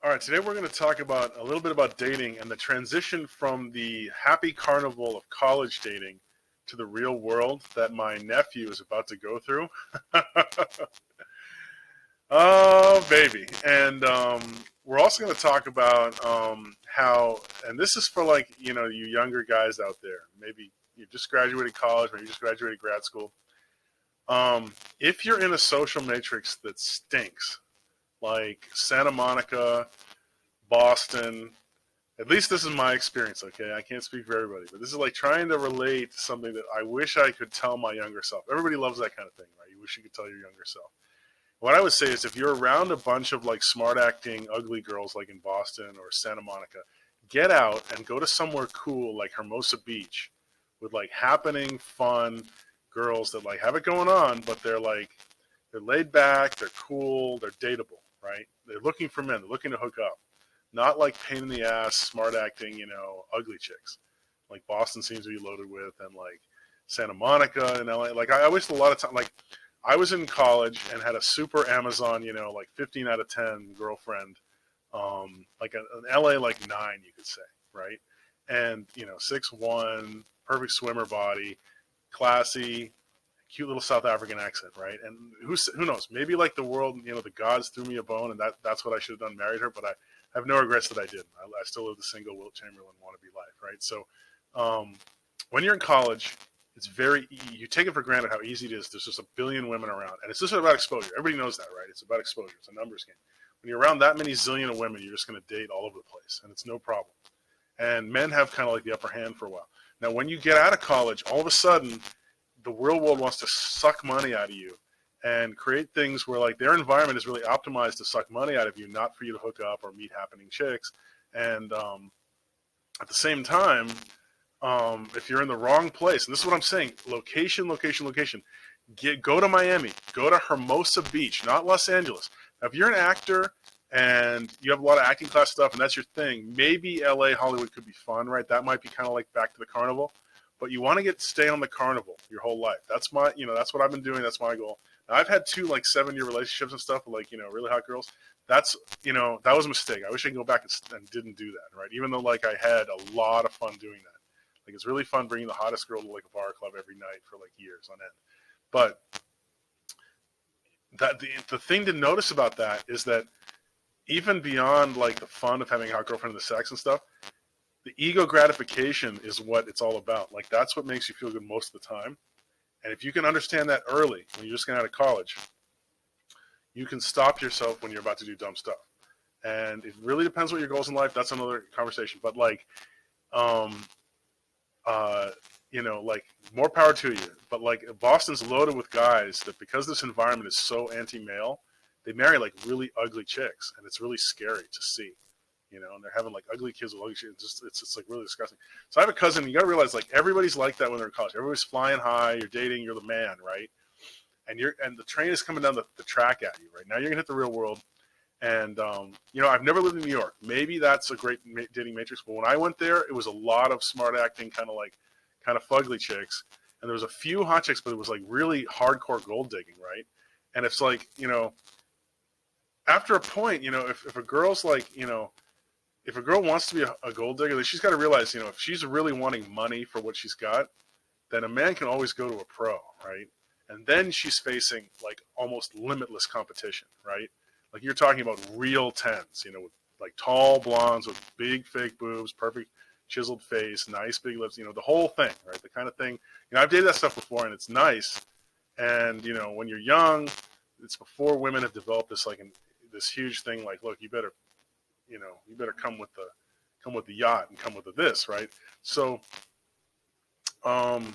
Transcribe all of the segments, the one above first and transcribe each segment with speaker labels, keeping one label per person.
Speaker 1: All right, today we're going to talk about a little bit about dating and the transition from the happy carnival of college dating to the real world that my nephew is about to go through. Oh, baby. And we're also going to talk about how, and this is for like, you younger guys out there. Maybe you just graduated college, maybe you just graduated grad school. If you're in a social matrix that stinks, like Santa Monica, Boston. At least this is my experience, okay? I can't speak for everybody, but this is like trying to relate to something that I wish I could tell my younger self. Everybody loves that kind of thing, right? You wish you could tell your younger self. What I would say is if you're around a bunch of like smart acting ugly girls like in Boston or Santa Monica, get out and go to somewhere cool like Hermosa Beach with like happening, fun girls that like have it going on, but they're laid back, they're cool, they're dateable, right? They're looking for men, they're looking to hook up. Not like pain in the ass, smart acting, ugly chicks. Like Boston seems to be loaded with, and like Santa Monica and LA. Like I wasted a lot of time. Like I was in college and had a super Amazon, like 15 out of 10 girlfriend, like an LA like 9, you could say, right? And 6'1", perfect swimmer body, classy, cute little South African accent, right? And who knows? Maybe like the world, the gods threw me a bone, and that's what I should have done, married her. But I have no regrets that I didn't. I still live the single Wilt Chamberlain wannabe life, right? So um, when you're in college, it's you take it for granted how easy it is. There's just a billion women around, and it's just about exposure. Everybody knows that, right? It's about exposure. It's a numbers game. When you're around that many zillion of women, you're just going to date all over the place, and it's no problem. And men have kind of like the upper hand for a while. Now, when you get out of college, all of a sudden, the real world wants to suck money out of you and create things where like their environment is really optimized to suck money out of you, not for you to hook up or meet happening chicks. And at the same time, if you're in the wrong place, and this is what I'm saying, location, location, location. Go to Miami, go to Hermosa Beach, not Los Angeles. Now, if you're an actor and you have a lot of acting class stuff and that's your thing, maybe LA, Hollywood could be fun, right? That might be kind of like Back to the Carnival. But you want to stay on the carnival your whole life. That's that's what I've been doing. That's my goal. Now, I've had 2 like 7-year relationships and stuff with like, really hot girls. That's, that was a mistake. I wish I could go back and didn't do that, right? Even though like I had a lot of fun doing that. Like it's really fun bringing the hottest girl to like a bar club every night for like years on end. But the thing to notice about that is that even beyond like the fun of having a hot girlfriend and the sex and stuff, the ego gratification is what it's all about. Like that's what makes you feel good most of the time. And if you can understand that early when you're just getting out of college, you can stop yourself when you're about to do dumb stuff. And it really depends what your goals in life. That's another conversation. But like, um, like more power to you. But like Boston's loaded with guys that because this environment is so anti-male, they marry like really ugly chicks, and it's really scary to see. And they're having like ugly kids with ugly shit. It's like really disgusting. So I have a cousin. You got to realize like everybody's like that when they're in college. Everybody's flying high. You're dating. You're the man, right? And the train is coming down the track at you. Right now, you're gonna hit the real world. And I've never lived in New York. Maybe that's a great dating matrix. But when I went there, it was a lot of smart acting, kind of fugly chicks. And there was a few hot chicks, but it was like really hardcore gold digging, right? And it's like after a point, if a girl's like if a girl wants to be a gold digger, then she's got to realize, if she's really wanting money for what she's got, then a man can always go to a pro, right? And then she's facing like almost limitless competition, right? Like you're talking about real tens, with like tall blondes with big fake boobs, perfect chiseled face, nice big lips, the whole thing, right? The kind of thing, I've dated that stuff before and it's nice. And, when you're young, it's before women have developed this like this huge thing like, look, you better come with the yacht and come with the this, right? So, um,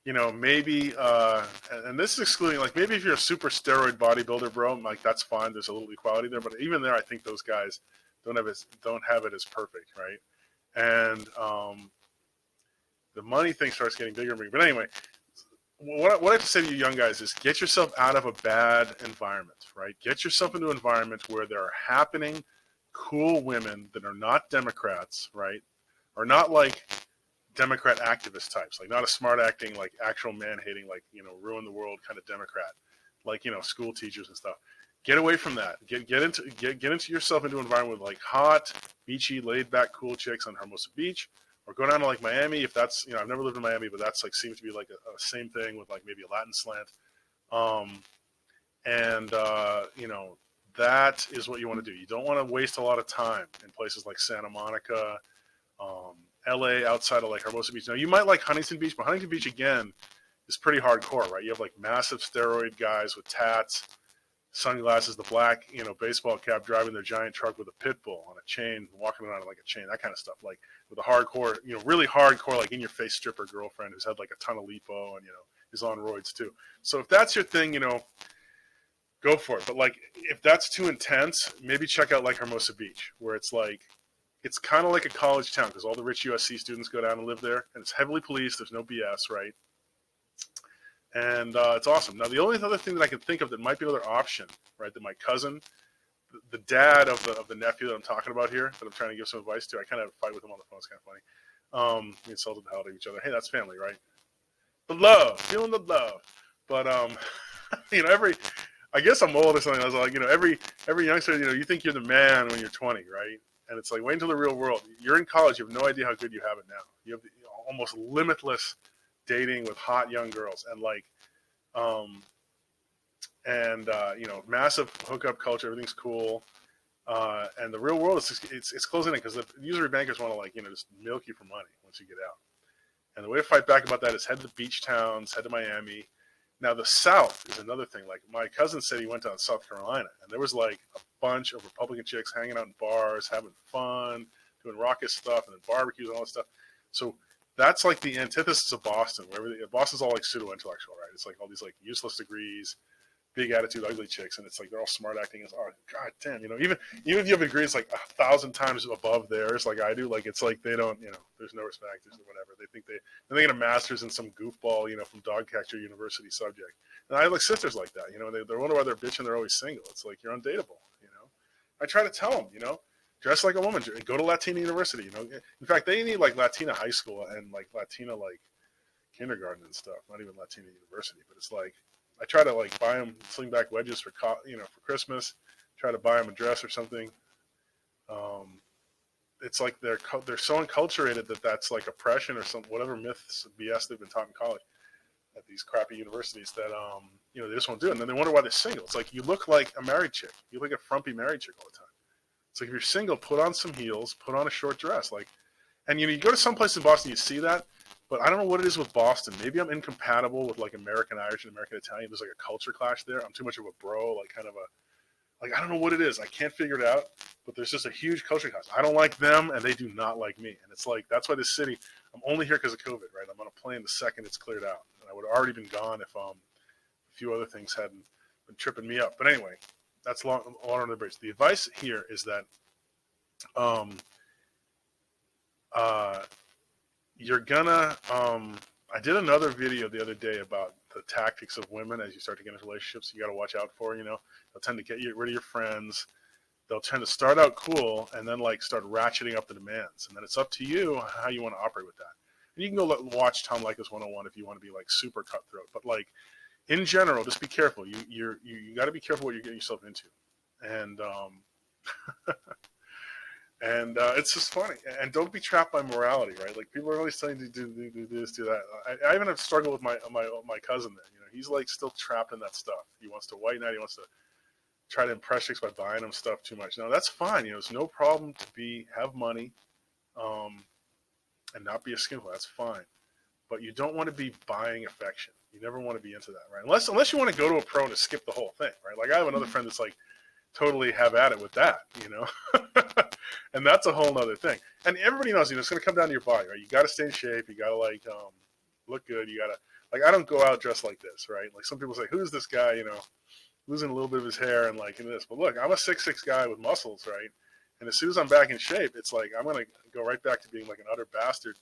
Speaker 1: maybe, and this is excluding, like, maybe if you're a super steroid bodybuilder, bro, like, that's fine. There's a little equality there. But even there, I think those guys don't have it as perfect, right? And the money thing starts getting bigger and bigger. But anyway, what I have to say to you young guys is get yourself out of a bad environment, right? Get yourself into an environment where there are happening cool women that are not Democrats, right? Are not like Democrat activist types, like not a smart acting, like actual man hating, like, ruin the world kind of Democrat, like, school teachers and stuff. Get away from that. Get into yourself into an environment with like hot, beachy, laid back, cool chicks on Hermosa Beach, or go down to like Miami if that's, you know, I've never lived in Miami, but that's like seems to be like a same thing with like maybe a Latin slant. Um, and you know, that is what you want to do. You don't want to waste a lot of time in places like Santa Monica, um, LA, outside of like Hermosa Beach. Now you might like Huntington Beach, but Huntington Beach again is pretty hardcore, right? You have like massive steroid guys with tats, sunglasses, the black, you know, baseball cap, driving their giant truck with a pit bull on a chain, walking around like a chain, that kind of stuff. Like with a hardcore, you know, really hardcore, like in your face stripper girlfriend who's had like a ton of lipo and, you know, is on roids too. So if that's your thing, you know, go for it. But like, if that's too intense, maybe check out like Hermosa Beach, where it's like, it's kind of like a college town because all the rich USC students go down and live there, and it's heavily policed. There's no BS, right? And it's awesome. Now, the only other thing that I can think of that might be another option, right, that my cousin, the dad of the nephew that I'm talking about here, that I'm trying to give some advice to, I kind of fight with him on the phone. It's kind of funny. We insulted the hell out of each other. Hey, that's family, right? The love, feeling the love. But, you know, I guess I'm old or something. I was like, you know, every youngster, you know, you think you're the man when you're 20, right? And it's like, wait until the real world. You're in college. You have no idea how good you have it now. You have almost limitless dating with hot young girls, and like, you know, massive hookup culture. Everything's cool, and the real world is it's closing in because usually bankers want to, like, you know, just milk you for money once you get out. And the way to fight back about that is head to the beach towns, head to Miami. Now the South is another thing. Like my cousin said, he went down to South Carolina, and there was like a bunch of Republican chicks hanging out in bars, having fun, doing raucous stuff, and then barbecues and all that stuff. So that's like the antithesis of Boston, where Boston's all like pseudo-intellectual, right? It's like all these like useless degrees, big attitude, ugly chicks, and it's like they're all smart acting. It's, oh, god damn, you know, even if you have degrees like 1,000 times above theirs, like I do, like it's like they don't, you know, there's no respect, there's whatever. They think they get a master's in some goofball, you know, from Dogcatcher University subject. And I have like sisters like that, you know, they're wondering why they're bitching, they're always single. It's like you're undateable, you know. I try to tell them, you know, dress like a woman, go to Latina University, you know. In fact, they need like Latina high school and like Latina like kindergarten and stuff. Not even Latina University, but it's like I try to like buy them slingback wedges for for Christmas. Try to buy them a dress or something. It's like they're so enculturated that that's like oppression or some whatever myths BS they've been taught in college at these crappy universities that you know, they just won't do it. And then they wonder why they're single. It's like you look like a married chick. You look like a frumpy married chick all the time. It's like if you're single, put on some heels, put on a short dress, like. And you know, you go to some place in Boston, you see that. But I don't know what it is with Boston. Maybe I'm incompatible with like American Irish and American Italian. There's like a culture clash there. I'm too much of a bro, like kind of like I don't know what it is. I can't figure it out. But there's just a huge culture clash. I don't like them, and they do not like me. And it's like that's why this city. I'm only here because of COVID, right? I'm on a plane the second it's cleared out, and I would have already been gone if a few other things hadn't been tripping me up. But anyway, that's long on the bridge. The advice here is that you're gonna I did another video the other day about the tactics of women as you start to get into relationships. You got to watch out for, you know, they'll tend to get rid of your friends. They'll tend to start out cool and then like start ratcheting up the demands, and then it's up to you how you want to operate with that. And you can go watch Tom Leykis 101 if you want to be like super cutthroat, but like in general, just be careful. You got to be careful what you're getting yourself into, and and it's just funny. And don't be trapped by morality, right? Like people are always telling you to do this, do that. I even have struggled with my cousin there. You know, he's like still trapped in that stuff. He wants to white knight. He wants to try to impress chicks by buying them stuff too much. Now that's fine. You know, it's no problem to have money, and not be a skinflint. That's fine. But you don't want to be buying affection. You never want to be into that, right? Unless you want to go to a pro to skip the whole thing, right? Like I have another friend that's like totally have at it with that, you know. And that's a whole nother thing. And everybody knows, you know, it's going to come down to your body, right? You got to stay in shape. You got to like look good. You got to like, I don't go out dressed like this, right? Like some people say, who's this guy, you know, losing a little bit of his hair and like in this. But look, I'm a 6'6" guy with muscles, right? And as soon as I'm back in shape, it's like I'm going to go right back to being like an utter bastard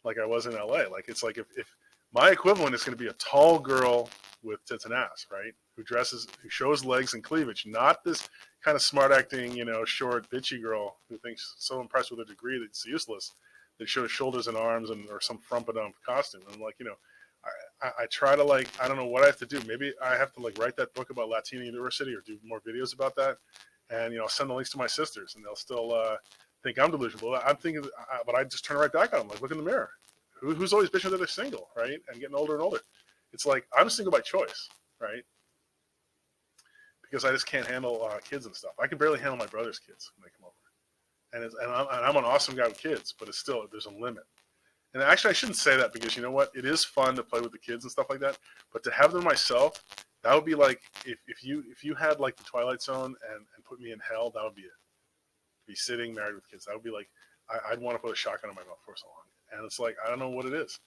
Speaker 1: like I was in LA. Like it's like if my equivalent is going to be a tall girl with tits and ass, right? Who shows legs and cleavage, not this kind of smart acting, you know, short, bitchy girl who thinks so impressed with her degree that it's useless, that shows shoulders and arms or some frumpadump costume. And I'm like, you know, I try to like, I don't know what I have to do. Maybe I have to like write that book about Latina University or do more videos about that. And, you know, send the links to my sisters and they'll still think I'm delusional. I'm thinking, but I just turn right back on them. Like, look in the mirror. Who's always bitching that they're single, right? And getting older and older. It's like, I'm single by choice, right? Because I just can't handle kids and stuff. I can barely handle my brother's kids when they come over. And I'm an awesome guy with kids, but it's still, there's a limit. And actually, I shouldn't say that because you know what? It is fun to play with the kids and stuff like that. But to have them myself, that would be like if you had like the Twilight Zone and put me in hell, that would be it. Be sitting married with kids. That would be like I'd want to put a shotgun in my mouth for so long. And it's like I don't know what it is.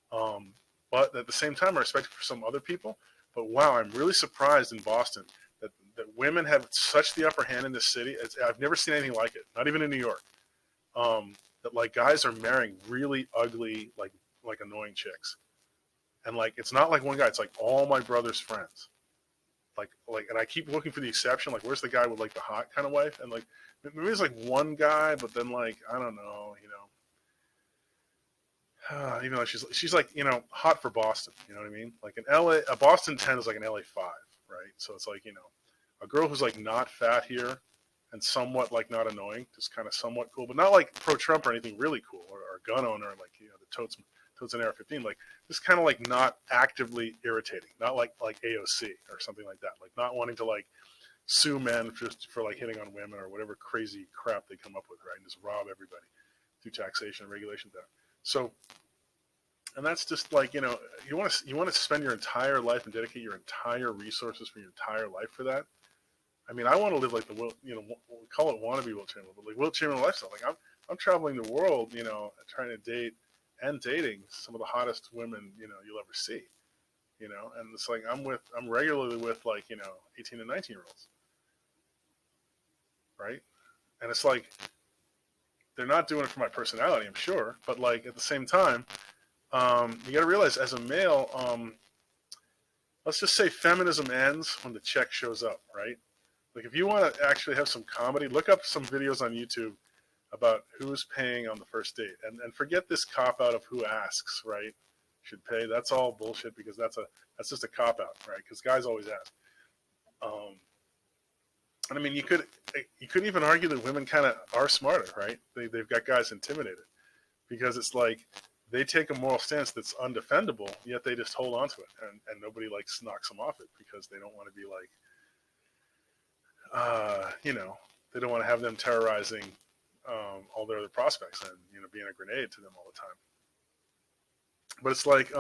Speaker 1: But at the same time, I respect it for some other people. But wow, I'm really surprised in Boston that women have such the upper hand in this city. I've never seen anything like it. Not even in New York. That like guys are marrying really ugly, like annoying chicks, and like it's not like one guy. It's like all my brother's friends. Like, and I keep looking for the exception. Like, where's the guy with like the hot kind of wife? And like maybe there's like one guy, but then like I don't know, you know. Even though she's like you know hot for Boston, you know what I mean? Like an a Boston 10 is like an LA 5, right? So it's like you know a girl who's like not fat here and somewhat like not annoying, just kind of somewhat cool, but not like pro Trump or anything really cool or a gun owner like you know the totes an AR-15, like just kind of like not actively irritating, not like AOC or something like that, like not wanting to like sue men just for like hitting on women or whatever crazy crap they come up with, right? And just rob everybody through taxation and regulation there. So, and that's just like you know you want to spend your entire life and dedicate your entire resources for your entire life for that. I mean, I want to live like the you know, we call it wannabe Wilt Chamberlain, but like Wilt Chamberlain lifestyle. Like I'm traveling the world, you know, trying to date and dating some of the hottest women, you know, you'll ever see, you know, and it's like I'm regularly with like, you know, 18 and 19-year-olds, right? And it's like, they're not doing it for my personality, I'm sure, but like at the same time, you got to realize as a male, let's just say feminism ends when the check shows up, right? Like if you want to actually have some comedy, look up some videos on YouTube about who's paying on the first date, and forget this cop out of who asks, right? Should pay. That's all bullshit because that's just a cop out, right? Because guys always ask. And I mean, you could even argue that women kind of are smarter, right? They've got guys intimidated because it's like they take a moral stance that's undefendable, yet they just hold on to it, and nobody like knocks them off it because they don't want to be like, you know, they don't want to have them terrorizing all their other prospects and you know being a grenade to them all the time. But it's like,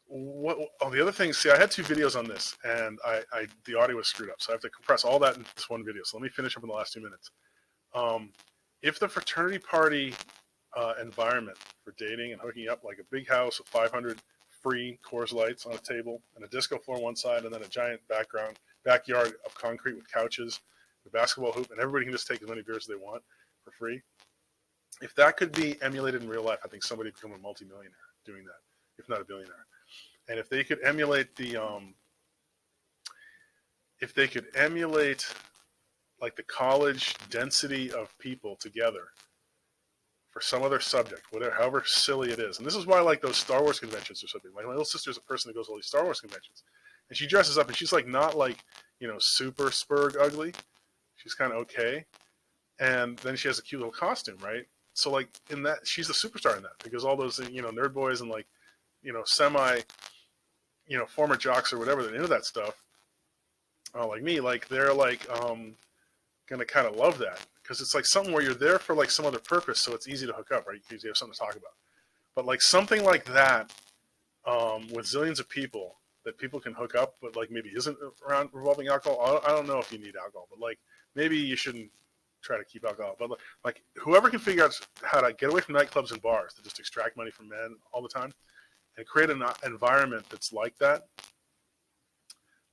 Speaker 1: what? Oh, the other thing. See, I had two videos on this, and the audio was screwed up, so I have to compress all that into this one video. So let me finish up in the last 2 minutes. If the fraternity party environment for dating and hooking up, like a big house with 500 free Coors Lights on a table and a disco floor on one side, and then a giant backyard of concrete with couches, the basketball hoop, and everybody can just take as many beers as they want for free. If that could be emulated in real life, I think somebody would become a multimillionaire doing that, if not a billionaire. And if they could emulate like the college density of people together for some other subject, whatever, however silly it is. And this is why like those Star Wars conventions or something. Like my little sister's a person that goes to all these Star Wars conventions, and she dresses up, and she's like not like you know super spurg ugly. She's kind of okay, and then she has a cute little costume, right? So like in that, she's the superstar in that because all those you know nerd boys and like you know semi you know former jocks or whatever that are into that stuff, like me, like they're like gonna kind of love that because it's like something where you're there for like some other purpose, so it's easy to hook up, right? Because you have something to talk about. But like something like that with zillions of people that people can hook up, but like maybe isn't around revolving alcohol. I don't know if you need alcohol, but like maybe you shouldn't try to keep alcohol. But like whoever can figure out how to get away from nightclubs and bars to just extract money from men all the time and create an environment that's like that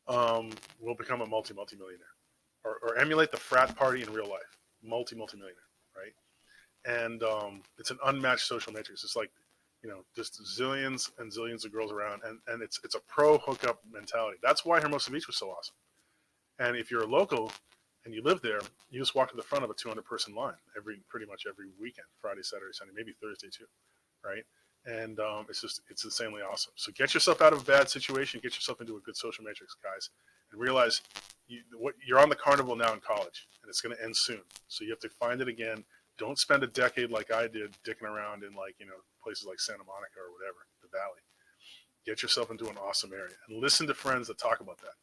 Speaker 1: will become a multi-millionaire. Or emulate the frat party in real life, multi-millionaire, right? And it's an unmatched social matrix. It's like, you know, just zillions and zillions of girls around, and it's a pro hookup mentality. That's why Hermosa Beach was so awesome. And if you're a local and you live there, you just walk to the front of a 200-person line pretty much every weekend, Friday, Saturday, Sunday, maybe Thursday too, right? And it's insanely awesome. So get yourself out of a bad situation, get yourself into a good social matrix, guys, and realize you're on the carnival now in college, and it's going to end soon. So you have to find it again. Don't spend a decade like I did dicking around in places like Santa Monica or whatever, the Valley. Get yourself into an awesome area and listen to friends that talk about that.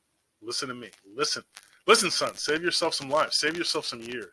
Speaker 1: Listen to me. Listen, son. Save yourself some lives. Save yourself some years.